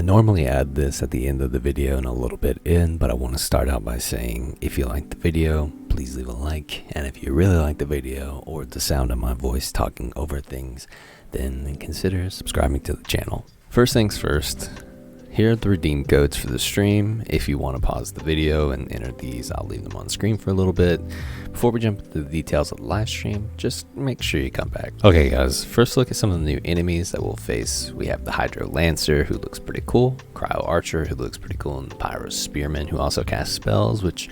I normally add this at the end of the video and a little bit in, but I want to start out by saying if you like the video, please leave a like, and if you really like the video or the sound of my voice talking over things, then consider subscribing to the channel. First things first, here are the redeem codes for the stream. If you want to pause the video and enter these, I'll leave them on screen for a little bit. Before we jump into the details of the live stream, just make sure you come back. Okay guys, first look at some of the new enemies that we'll face. We have the Hydro Lancer, who looks pretty cool, Cryo Archer, who looks pretty cool, and the Pyro Spearman, who also casts spells, which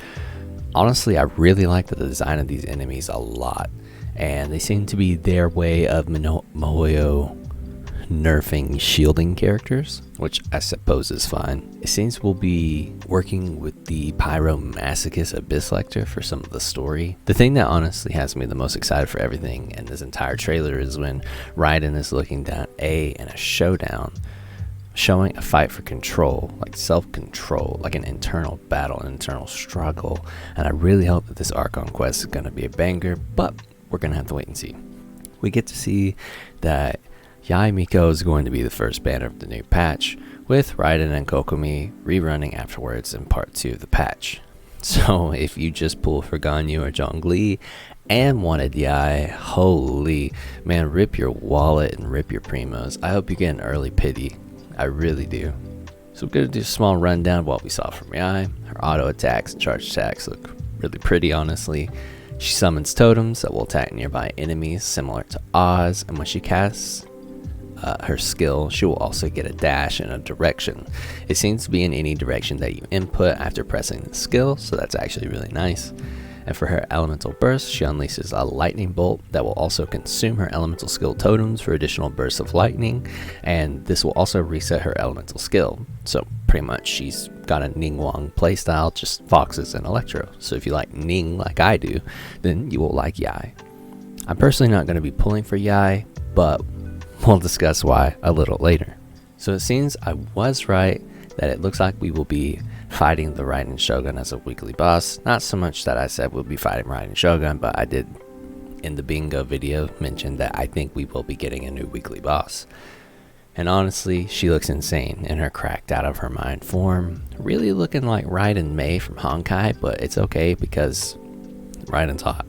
honestly I really like the design of these enemies a lot. And they seem to be their way of Mohoyo nerfing shielding characters, which I suppose is fine. It seems we'll be working with the Pyromasochist Abyss Lector for some of the story. The thing that honestly has me the most excited for everything in this entire trailer is when Raiden is looking down A in a showdown, showing a fight for control, like self-control, like an internal battle, an internal struggle. And I really hope that this Archon quest is going to be a banger, but we're going to have to wait and see. We get to see that Yae Miko is going to be the first banner of the new patch, with Raiden and Kokomi rerunning afterwards in part 2 of the patch. So if you just pulled for Ganyu or Zhongli and wanted Yae, holy man, rip your wallet and rip your primos. I hope you get an early pity. I really do. So we're going to do a small rundown of what we saw from Yae. Her auto attacks and charge attacks look really pretty, honestly. She summons totems that will attack nearby enemies, similar to Oz, and when she casts her skill, she will also get a dash in a direction. It seems to be in any direction that you input after pressing the skill, so that's actually really nice. And for her elemental burst, she unleashes a lightning bolt that will also consume her elemental skill totems for additional bursts of lightning, and this will also reset her elemental skill. So pretty much she's got a Ningguang playstyle, just foxes and electro. So if you like Ning like I do, then you will like Yae. I'm personally not going to be pulling for Yae, but we'll discuss why a little later. So it seems I was right that it looks like we will be fighting the Raiden Shogun as a weekly boss. Not so much that I said we'll be fighting Raiden Shogun, but I did in the bingo video mention that I think we will be getting a new weekly boss. And honestly, she looks insane in her cracked out of her mind form. Really looking like Raiden Mei from Honkai, but it's okay because Raiden's hot.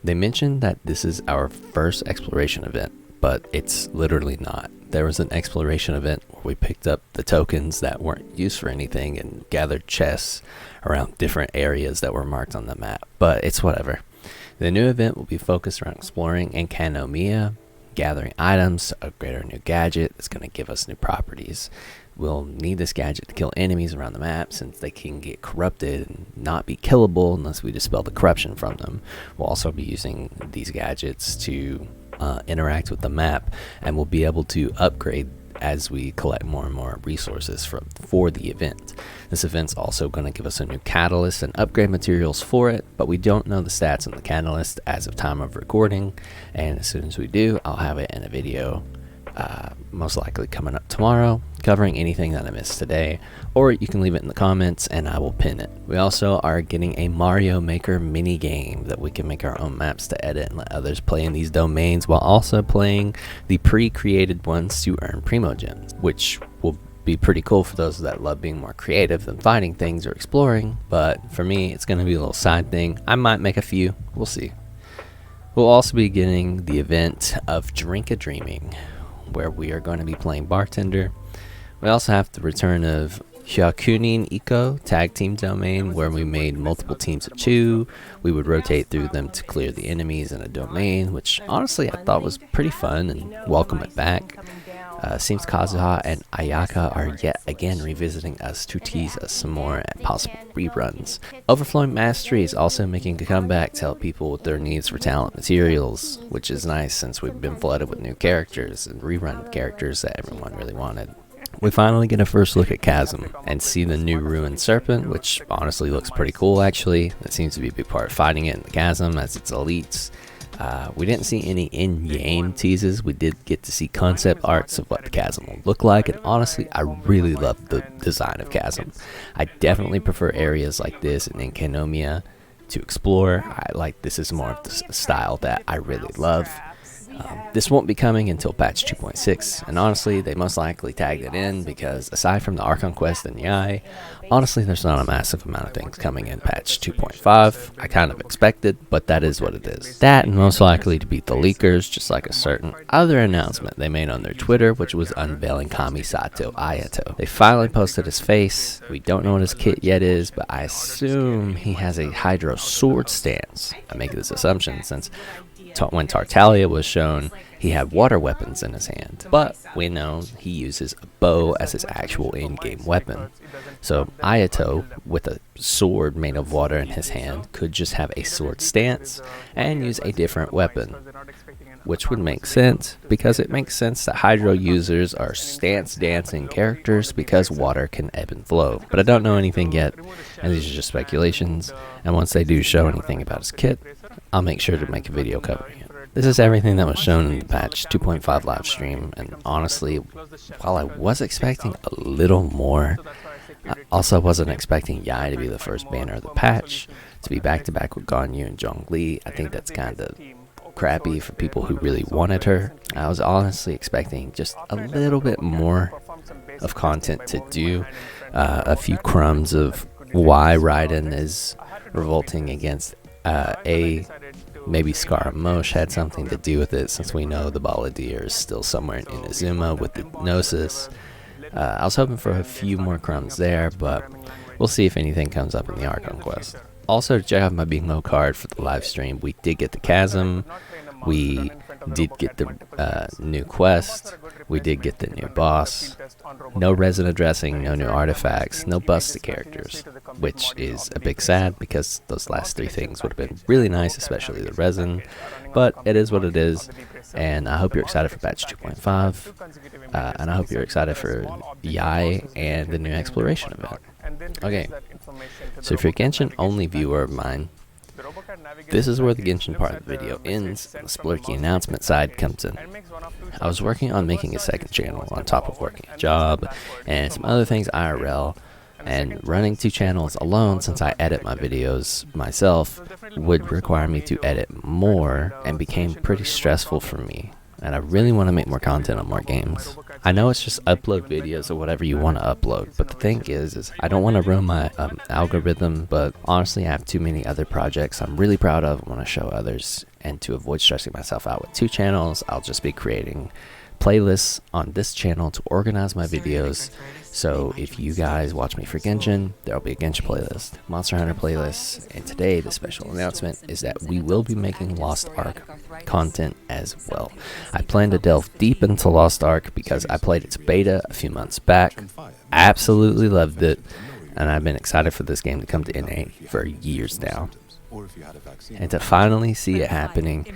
They mentioned that this is our first exploration event, but it's literally not. There was an exploration event where we picked up the tokens that weren't used for anything and gathered chests around different areas that were marked on the map, but it's whatever. The new event will be focused around exploring in Kanomiya, gathering items to upgrade our new gadget that's going to give us new properties. We'll need this gadget to kill enemies around the map since they can get corrupted and not be killable unless we dispel the corruption from them. We'll also be using these gadgets to interact with the map, and we'll be able to upgrade as we collect more and more resources for the event. This event's also going to give us a new catalyst and upgrade materials for it, but we don't know the stats on the catalyst as of time of recording, and as soon as we do, I'll have it in a video most likely coming up tomorrow, covering anything that I missed today, or you can leave it in the comments and I will pin it. We also are getting a Mario Maker mini game that we can make our own maps to edit and let others play in these domains, while also playing the pre-created ones to earn Primogems, which will be pretty cool for those that love being more creative than finding things or exploring. But for me, it's going to be a little side thing. I might make a few, we'll see. We'll also be getting the event of Drink-a-Dreaming, where we are going to be playing bartender. We also have the return of Hyakunin Iko tag team domain, where we made multiple teams of 2. We would rotate through them to clear the enemies in a domain, which honestly I thought was pretty fun and welcome it back. Seems Kazuha and Ayaka are yet again revisiting us to tease us some more at possible reruns. Overflowing Mastery is also making a comeback to help people with their needs for talent materials, which is nice since we've been flooded with new characters and rerun characters that everyone really wanted. We finally get a first look at Chasm and see the new ruined serpent, which honestly looks pretty cool actually. That seems to be a big part of fighting it in the Chasm as its elites. We didn't see any in-game teases. We did get to see concept arts of what the Chasm will look like, and honestly, I really love the design of Chasm. I definitely prefer areas like this in Enkanomiya to explore. This is more of the style that I really love. This won't be coming until patch 2.6, and honestly, they most likely tagged it in because aside from the Archon Quest and Yai, honestly, there's not a massive amount of things coming in patch 2.5. I kind of expected, but that is what it is. That and most likely to beat the leakers, just like a certain other announcement they made on their Twitter, which was unveiling Kamisato Ayato. They finally posted his face. We don't know what his kit yet is, but I assume he has a Hydro sword stance. I make this assumption since when Tartaglia was shown, he had water weapons in his hand, but we know he uses a bow as his actual in-game weapon. So Ayato, with a sword made of water in his hand, could just have a sword stance and use a different weapon, which would make sense because it makes sense that Hydro users are stance dancing characters because water can ebb and flow. But I don't know anything yet, and these are just speculations, and once they do show anything about his kit, I'll make sure to make a video covering it. This is everything that was shown in the patch 2.5 live stream, and honestly, while I was expecting a little more, I also wasn't expecting Yai to be the first banner of the patch, to be back-to-back with Ganyu and Zhongli. I think that's kind of crappy for people who really wanted her. I was honestly expecting just a little bit more of content to do, a few crumbs of why Raiden is revolting against maybe Scaramouche had something to do with it, since we know the Balladeer is still somewhere in Inazuma with the Gnosis. I was hoping for a few more crumbs there, but we'll see if anything comes up in the Archon Quest. Also, to check out my bingo card for the live stream, we did get the Chasm, we did get the new quest, we did get the new boss, no resin addressing, no new artifacts, no busted characters, which is a big sad because those last three things would have been really nice, especially the resin, but it is what it is, and I hope you're excited for patch 2.5, and I hope you're excited for Yai and the new exploration event. Okay, so if you're a Genshin only viewer of mine, this is where the Genshin part of the video ends and the Splurky announcement side comes in. I was working on making a second channel on top of working a job and some other things IRL, and running two channels alone, since I edit my videos myself, would require me to edit more and became pretty stressful for me, and I really want to make more content on more games. I know it's just upload videos or whatever you want to upload, but the thing is I don't want to ruin my algorithm, but honestly I have too many other projects I'm really proud of and want to show others, and to avoid stressing myself out with two channels, I'll just be creating playlists on this channel to organize my videos. So if you guys watch me for Genshin, there'll be a Genshin playlist, Monster Hunter playlist, and today the special announcement is that we will be making Lost Ark content as well. I plan to delve deep into Lost Ark because I played its beta a few months back, absolutely loved it, and I've been excited for this game to come to NA for years now. And to finally see it happening,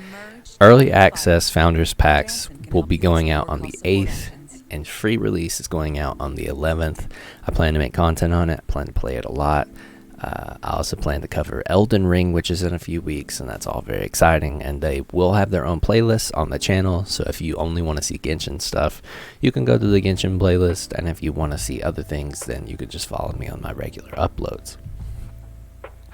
early access founders packs will be going out on the 8th, and free release is going out on the 11th. I plan to make content on it. I plan to play it a lot. I also plan to cover Elden Ring, which is in a few weeks, and that's all very exciting. And they will have their own playlists on the channel, so if you only want to see Genshin stuff, you can go to the Genshin playlist, and if you want to see other things, then you can just follow me on my regular uploads.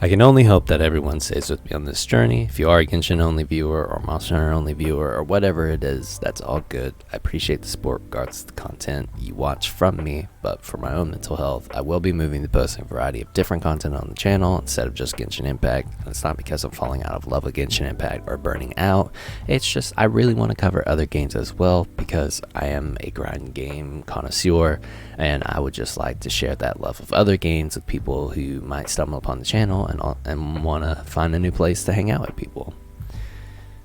I can only hope that everyone stays with me on this journey. If you are a Genshin only viewer or Monster Hunter only viewer or whatever it is, that's all good. I appreciate the support regards to the content you watch from me, but for my own mental health, I will be moving to posting a variety of different content on the channel instead of just Genshin Impact. And it's not because I'm falling out of love with Genshin Impact or burning out. It's just I really want to cover other games as well because I am a grind game connoisseur, and I would just like to share that love of other games with people who might stumble upon the channel and want to find a new place to hang out with people.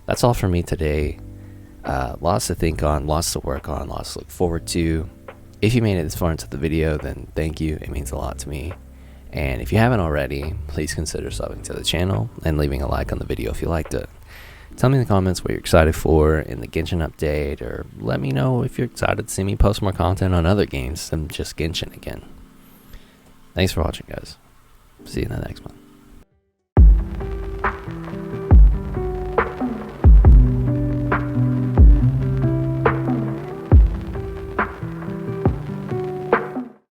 That's all for me today. Lots to think on, lots to work on, lots to look forward to. If you made it this far into the video, then thank you. It means a lot to me. And if you haven't already, please consider subbing to the channel and leaving a like on the video if you liked it. Tell me in the comments what you're excited for in the Genshin update, or let me know if you're excited to see me post more content on other games than just Genshin again. Thanks for watching, guys. See you in the next one.